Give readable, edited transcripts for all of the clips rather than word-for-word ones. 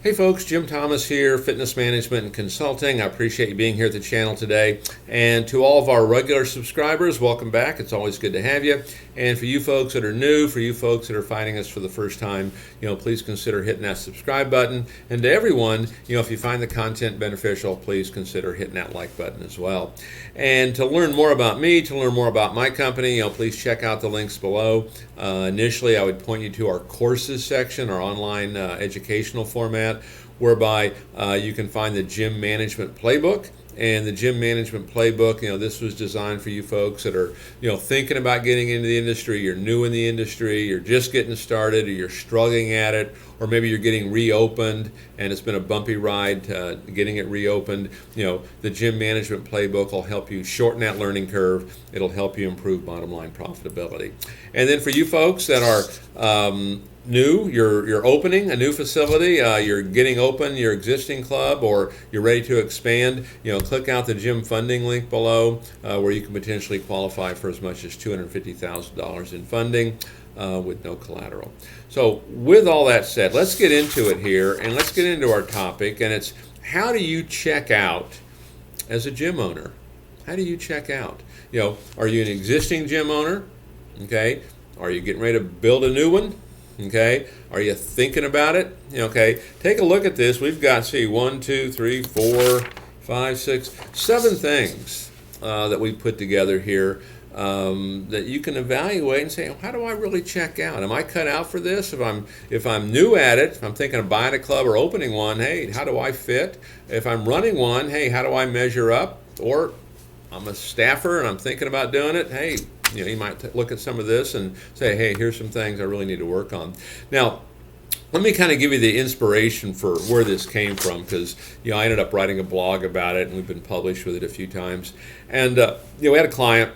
Hey folks, Jim Thomas here, Fitness Management and Consulting. I appreciate you being here at the channel today. And to all of our regular subscribers, welcome back. It's always good to have you. And for you folks that are new, for you folks that are finding us for the first time, please consider hitting that subscribe button. And to everyone, if you find the content beneficial, please consider hitting that like button as well. And to learn more about me, to learn more about my company, please check out the links below. Initially, I would point you to our courses section, our online educational format, whereby you can find the Gym Management Playbook. And the Gym Management Playbook, this was designed for you folks that are, thinking about getting into the industry, you're new in the industry, you're just getting started, or you're struggling at it, or maybe you're getting reopened and it's been a bumpy ride getting it reopened. The Gym Management Playbook will help you shorten that learning curve. It'll help you improve bottom line profitability. And then for you folks that are new, you're opening a new facility, you're getting open your existing club, or you're ready to expand, click out the gym funding link below where you can potentially qualify for as much as $250,000 in funding with no collateral. So with all that said, let's get into it here and let's get into our topic, and it's how do you check out as a gym owner? How do you check out? Are you an existing gym owner? Okay. Are you getting ready to build a new one? Okay, are you thinking about it? Okay, take a look at this. We've got, 1, 2, 3, 4, 5, 6, 7 things that we put together here that you can evaluate and say, how do I really check out? Am I cut out for this? If I'm new at it, if I'm thinking of buying a club or opening one, hey, how do I fit? If I'm running one, hey, how do I measure up? Or I'm a staffer and I'm thinking about doing it, hey, you might look at some of this and say, hey, here's some things I really need to work on. Now, let me kind of give you the inspiration for where this came from, because I ended up writing a blog about it and we've been published with it a few times. And we had a client,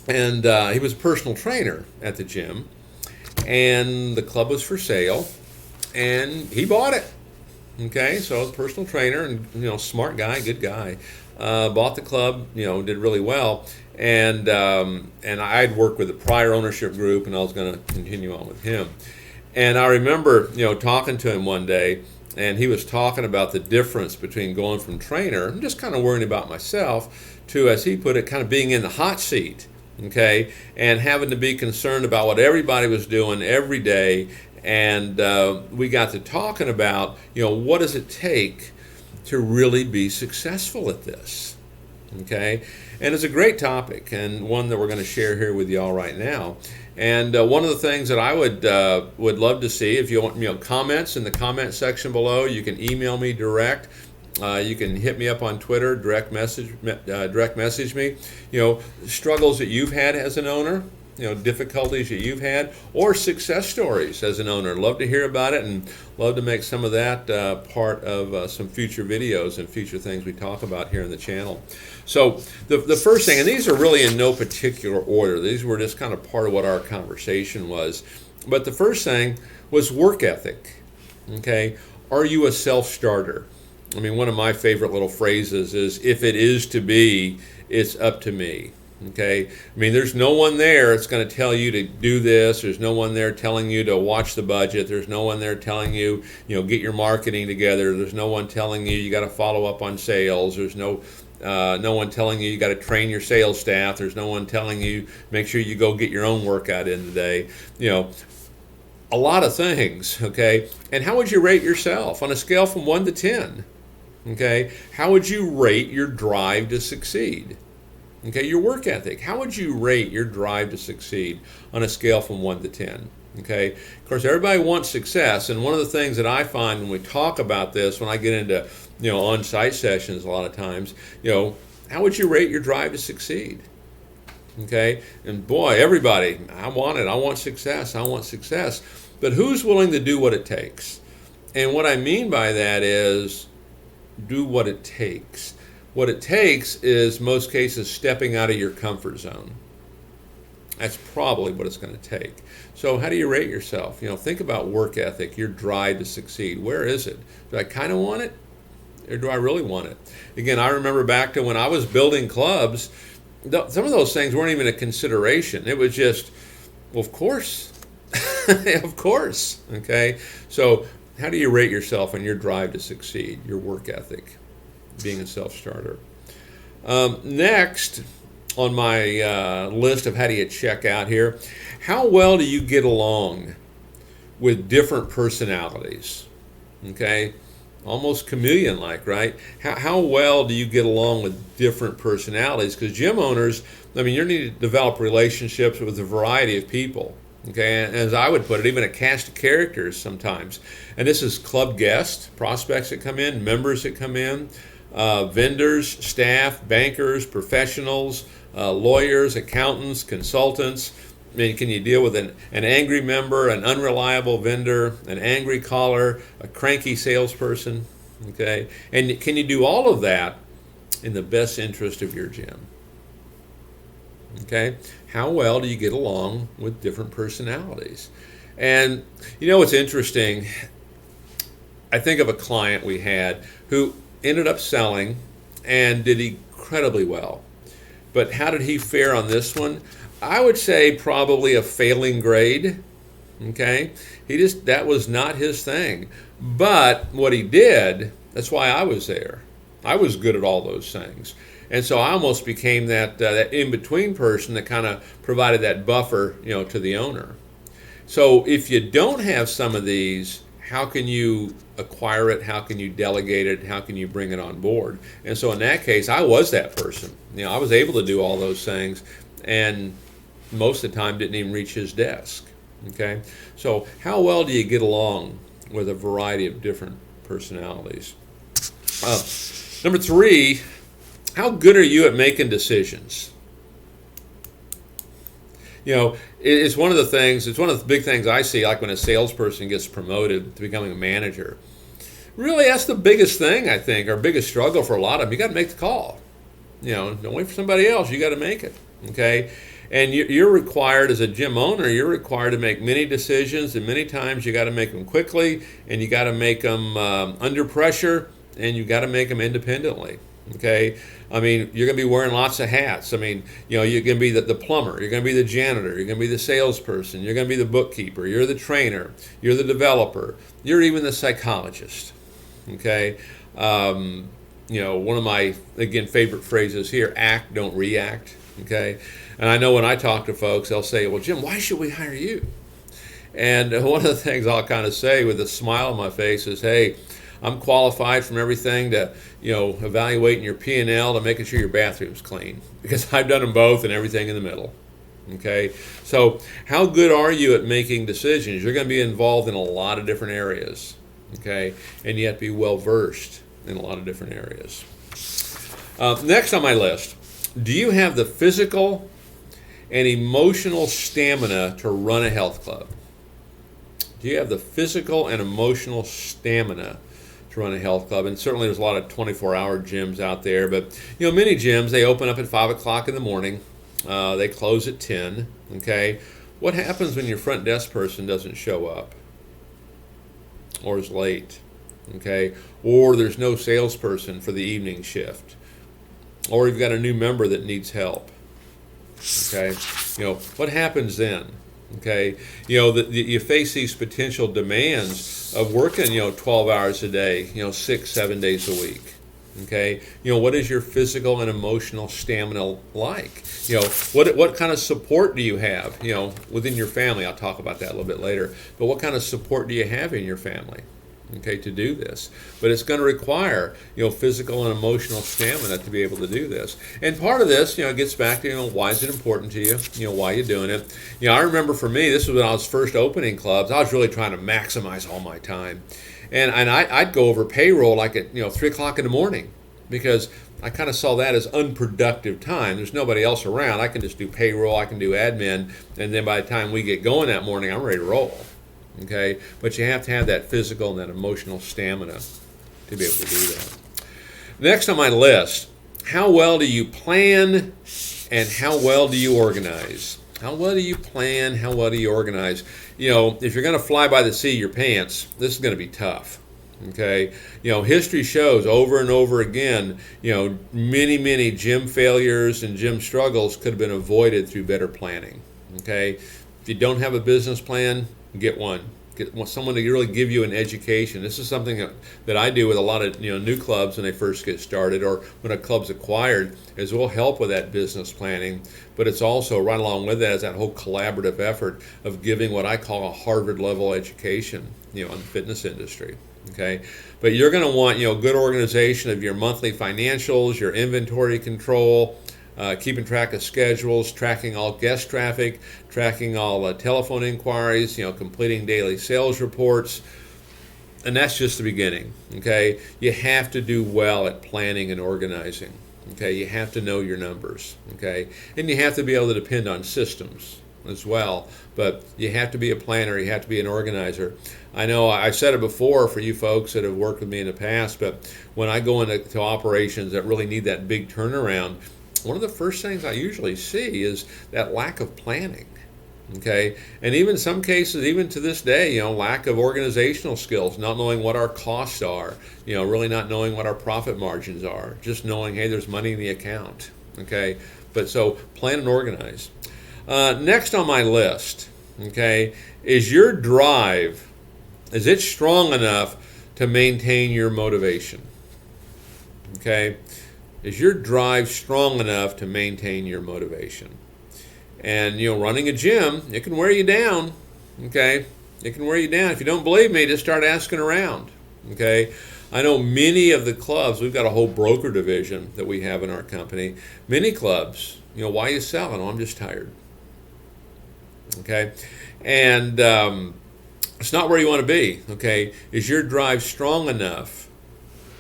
and he was a personal trainer at the gym, and the club was for sale, and he bought it. Okay, so a personal trainer and smart guy, good guy, bought the club, did really well. And I'd worked with a prior ownership group, and I was going to continue on with him. And I remember, talking to him one day, and he was talking about the difference between going from trainer, I'm just kind of worrying about myself, to, as he put it, kind of being in the hot seat, okay, and having to be concerned about what everybody was doing every day. And we got to talking about, what does it take to really be successful at this? Okay, and it's a great topic, and one that we're going to share here with you all right now. And one of the things that I would love to see, if you want, comments in the comment section below, you can email me direct. You can hit me up on Twitter, direct message me. Struggles that you've had as an owner, difficulties that you've had, or success stories as an owner. Love to hear about it, and love to make some of that part of some future videos and future things we talk about here on the channel. So the first thing, and these are really in no particular order, these were just kind of part of what our conversation was, but the first thing was work ethic. Okay, are you a self-starter? I mean, one of my favorite little phrases is, if it is to be, it's up to me. Okay, I mean, there's no one there that's going to tell you to do this. There's no one there telling you to watch the budget. There's no one there telling you, get your marketing together. There's no one telling you got to follow up on sales. There's no one telling you got to train your sales staff. There's no one telling you make sure you go get your own workout in today. A lot of things. Okay, and how would you rate yourself on a scale from 1 to 10? Okay, how would you rate your drive to succeed? Okay, your work ethic. How would you rate your drive to succeed on a scale from 1 to 10? Okay, of course, everybody wants success, and one of the things that I find when we talk about this, when I get into on-site sessions a lot of times, how would you rate your drive to succeed? Okay, and boy, everybody, I want it. I want success. I want success. But who's willing to do what it takes? And what I mean by that is do what it takes. What it takes is, most cases, stepping out of your comfort zone. That's probably what it's going to take. So how do you rate yourself? Think about work ethic, your drive to succeed. Where is it? Do I kind of want it, or do I really want it? Again, I remember back to when I was building clubs, some of those things weren't even a consideration. It was just, well, of course. Of course. Okay. So how do you rate yourself on your drive to succeed, your work ethic, being a self-starter? Next on my list of how do you check out here, how well do you get along with different personalities? Okay, almost chameleon-like, right? How well do you get along with different personalities? Because gym owners, I mean, you need to develop relationships with a variety of people. Okay, and as I would put it, even a cast of characters sometimes. And this is club guests, prospects that come in, members that come in, vendors, staff, bankers, professionals, lawyers, accountants, consultants. I mean, can you deal with an angry member, an unreliable vendor, an angry caller, a cranky salesperson? Okay, and can you do all of that in the best interest of your gym? Okay, how well do you get along with different personalities? And you know what's interesting? I think of a client we had who ended up selling and did incredibly well. But how did he fare on this one? I would say probably a failing grade. Okay, that was not his thing. But what he did, that's why I was there. I was good at all those things. And so I almost became that in-between person that kind of provided that buffer, to the owner. So if you don't have some of these, how can you acquire it? How can you delegate it? How can you bring it on board? And so in that case, I was that person. I was able to do all those things, and most of the time didn't even reach his desk. Okay, so how well do you get along with a variety of different personalities? Number 3, how good are you at making decisions? It's one of the things, it's one of the big things I see, like when a salesperson gets promoted to becoming a manager. Really, that's the biggest thing, I think, or biggest struggle for a lot of them. You got to make the call. Don't wait for somebody else. You got to make it. Okay? And you're required, as a gym owner, you're required to make many decisions, and many times you got to make them quickly, and you got to make them under pressure, and you got to make them independently. Okay, I mean, you're going to be wearing lots of hats. I mean, you're going to be the plumber, you're going to be the janitor, you're going to be the salesperson, you're going to be the bookkeeper, you're the trainer, you're the developer, you're even the psychologist. Okay, one of my, again, favorite phrases here: act, don't react. Okay, and I know when I talk to folks, they'll say, "Well, Jim, why should we hire you?" And one of the things I'll kind of say with a smile on my face is, "Hey, I'm qualified from everything to, evaluating your P&L to making sure your bathroom's clean, because I've done them both and everything in the middle." Okay, so how good are you at making decisions? You're going to be involved in a lot of different areas. Okay, and you have to be well versed in a lot of different areas. Next on my list, do you have the physical and emotional stamina to run a health club? Do you have the physical and emotional stamina to run a health club? And certainly there's a lot of 24-hour gyms out there, but many gyms, they open up at 5 o'clock in the morning, they close at 10. Okay, what happens when your front desk person doesn't show up or is late? Okay, or there's no salesperson for the evening shift, or you've got a new member that needs help. Okay, what happens then? Okay, you face these potential demands of working, 12 hours a day, 6-7 days a week. Okay, what is your physical and emotional stamina like? What kind of support do you have, within your family? I'll talk about that a little bit later. But what kind of support do you have in your family? Okay, to do this, but it's going to require physical and emotional stamina to be able to do this. And part of this gets back to why is it important to you, why you're doing it. I remember for me, this was when I was first opening clubs. I was really trying to maximize all my time, and I'd go over payroll like at 3 o'clock in the morning, because I kind of saw that as unproductive time. There's nobody else around. I can just do payroll, I can do admin, and then by the time we get going that morning, I'm ready to roll. Okay, but you have to have that physical and that emotional stamina to be able to do that. Next on my list, how well do you plan and how well do you organize? How well do you plan? How well do you organize? If you're going to fly by the seat of your pants, this is going to be tough. Okay, history shows over and over again, many gym failures and gym struggles could have been avoided through better planning. Okay, if you don't have a business plan, get one. want someone to really give you an education. This is something that I do with a lot of new clubs when they first get started, or when a club's acquired, is we'll help with that business planning. But it's also right along with that is that whole collaborative effort of giving what I call a Harvard level education, on the fitness industry. Okay, but you're going to want good organization of your monthly financials, your inventory control. Keeping track of schedules, tracking all guest traffic, tracking all telephone inquiries, completing daily sales reports. And that's just the beginning, okay? You have to do well at planning and organizing, okay? You have to know your numbers, okay? And you have to be able to depend on systems as well. But you have to be a planner, you have to be an organizer. I know I've said it before for you folks that have worked with me in the past, but when I go into operations that really need that big turnaround, one of the first things I usually see is that lack of planning, okay? And even in some cases, even to this day, lack of organizational skills, not knowing what our costs are, really not knowing what our profit margins are, just knowing, hey, there's money in the account, okay? But so plan and organize. Next on my list, okay, is your drive, is it strong enough to maintain your motivation, okay? Is your drive strong enough to maintain your motivation? And running a gym, it can wear you down, okay? It can wear you down. If you don't believe me, just start asking around, okay? I know many of the clubs, we've got a whole broker division that we have in our company. Many clubs, why are you selling? Oh, I'm just tired, okay? And it's not where you want to be, okay? Is your drive strong enough,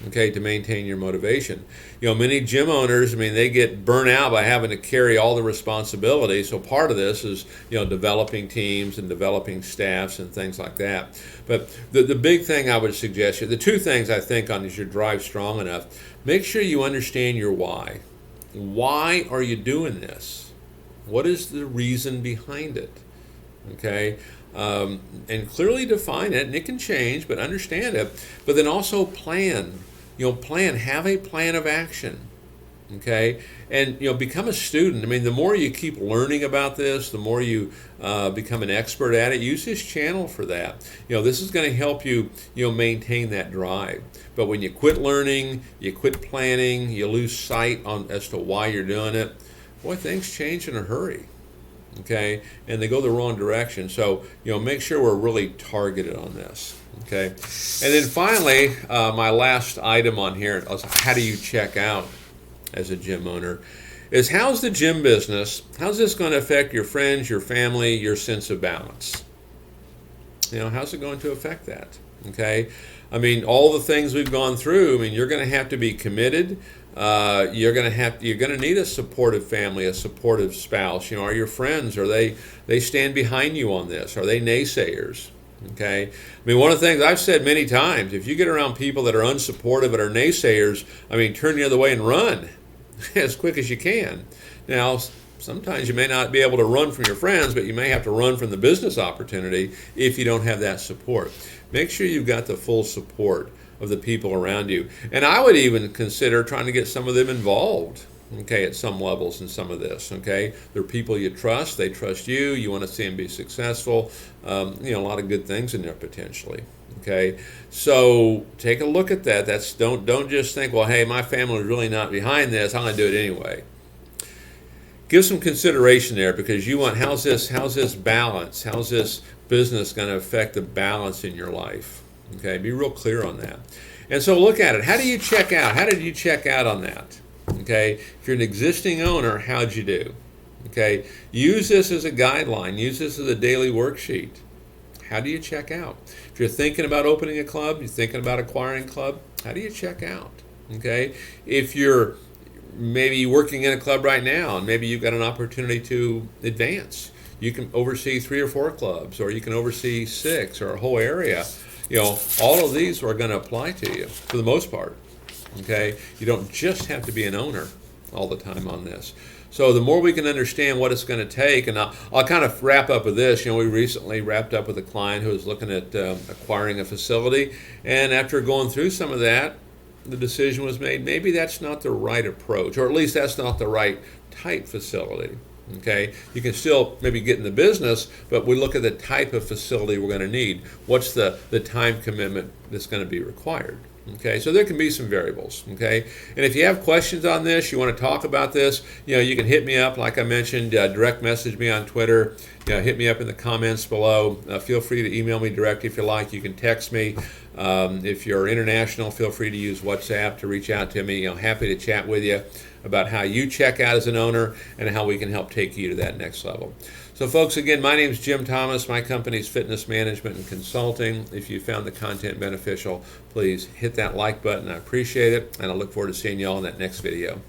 okay, to maintain your motivation? Many gym owners, they get burnt out by having to carry all the responsibility. So part of this is, developing teams and developing staffs and things like that. But the big thing I would suggest, the two things I think on is your drive strong enough, make sure you understand your why. Why are you doing this? What is the reason behind it? Okay? And clearly define it, and it can change, but understand it. But then also plan. Have a plan of action, okay? And, become a student. The more you keep learning about this, the more you become an expert at it. Use this channel for that. This is going to help you, maintain that drive. But when you quit learning, you quit planning, you lose sight as to why you're doing it, boy, things change in a hurry, okay? And they go the wrong direction. So, make sure we're really targeted on this. Okay, and then finally, my last item on here is how do you check out as a gym owner? Is how's the gym business? How's this going to affect your friends, your family, your sense of balance? How's it going to affect that? Okay, all the things we've gone through. You're going to have to be committed. You're going to need a supportive family, a supportive spouse. Are your friends? Are they stand behind you on this? Are they naysayers? Okay, one of the things I've said many times, if you get around people that are unsupportive and are naysayers, turn the other way and run as quick as you can. Now, sometimes you may not be able to run from your friends, but you may have to run from the business opportunity if you don't have that support. Make sure you've got the full support of the people around you. And I would even consider trying to get some of them involved, okay, at some levels in some of this, okay? They're people you trust, they trust you, you want to see them be successful, a lot of good things in there potentially, okay? So take a look at that. Don't just think, well, hey, my family is really not behind this, I'm going to do it anyway. Give some consideration there, because you want, how's this balance, how's this business going to affect the balance in your life, okay? Be real clear on that. And so look at it. How do you check out? How did you check out on that? Okay, if you're an existing owner, how'd you do? Okay, use this as a guideline. Use this as a daily worksheet. How do you check out? If you're thinking about opening a club, you're thinking about acquiring a club, how do you check out? Okay, if you're maybe working in a club right now and maybe you've got an opportunity to advance, you can oversee 3 or 4 clubs, or you can oversee 6 or a whole area. All of these are going to apply to you for the most part. Okay, you don't just have to be an owner all the time on this. So the more we can understand what it's going to take, and I'll kind of wrap up with this. We recently wrapped up with a client who was looking at acquiring a facility, and after going through some of that, the decision was made, maybe that's not the right approach, or at least that's not the right type facility. Okay, you can still maybe get in the business, but we look at the type of facility we're going to need. What's the time commitment that's going to be required? Okay, so there can be some variables. Okay, and if you have questions on this, you want to talk about this, you can hit me up. Like I mentioned, direct message me on Twitter. Hit me up in the comments below. Feel free to email me directly if you like. You can text me. If you're international, feel free to use WhatsApp to reach out to me. Happy to chat with you about how you check out as an owner and how we can help take you to that next level. So folks, again, my name is Jim Thomas. My company is Fitness Management and Consulting. If you found the content beneficial, please hit that like button. I appreciate it, and I look forward to seeing you all in that next video.